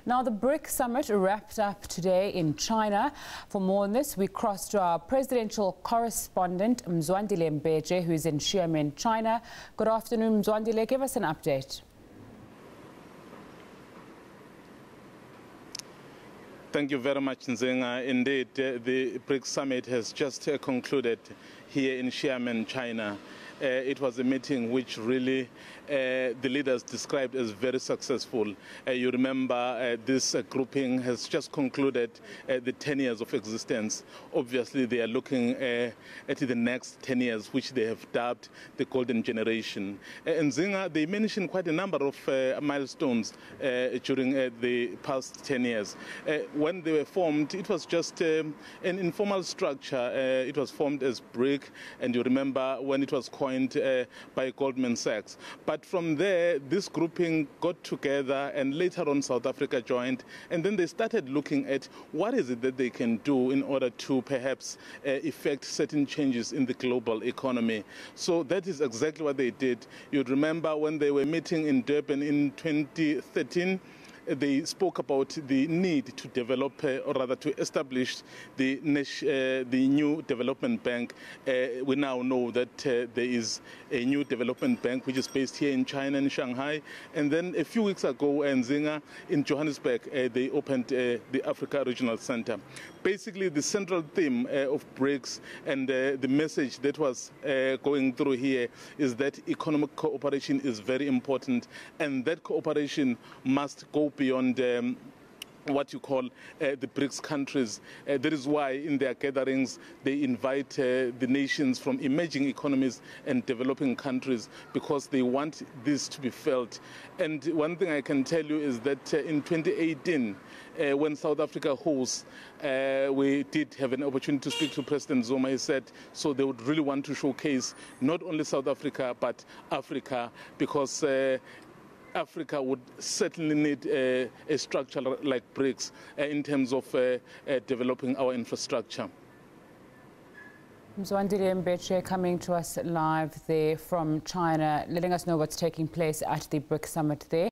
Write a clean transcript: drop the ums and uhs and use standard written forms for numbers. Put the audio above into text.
Now, the BRICS summit wrapped up today in China. For more on this, we cross to our presidential correspondent, Mzwandile Mbeje, who is in Xiamen, China. Good afternoon, Mzwandile. Give us an update. Thank you very much, Nzenga. Indeed, the BRICS summit has just concluded here in Xiamen, China. It was a meeting which really the leaders described as very successful. You remember this grouping has just concluded the 10 years of existence. Obviously, they are looking at the next 10 years, which they have dubbed the golden generation. And Nzinga, they mentioned quite a number of milestones during the past 10 years. When they were formed, it was just an informal structure. It was formed as BRIC, and you remember when it was coined by Goldman Sachs. But from there, this grouping got together, and later on South Africa joined, and then they started looking at what is it that they can do in order to perhaps effect certain changes in the global economy. So that is exactly what they did. You'd remember when they were meeting in Durban in 2013, they spoke about the need to develop, or rather to establish the new development bank. We now know that there is a new development bank which is based here in China, in Shanghai. And then a few weeks ago, Nzinga, in Johannesburg, they opened the Africa Regional Center. Basically, the central theme of BRICS and the message that was going through here is that economic cooperation is very important, and that cooperation must go beyond what you call the BRICS countries. That is why in their gatherings they invite the nations from emerging economies and developing countries, because they want this to be felt. And one thing I can tell you is that in 2018, when South Africa hosts, we did have an opportunity to speak to President Zuma. He said so they would really want to showcase not only South Africa but Africa, because Africa would certainly need a structure like BRICS in terms of developing our infrastructure. Mzwandile Mbeje coming to us live there from China, letting us know what's taking place at the BRICS summit there.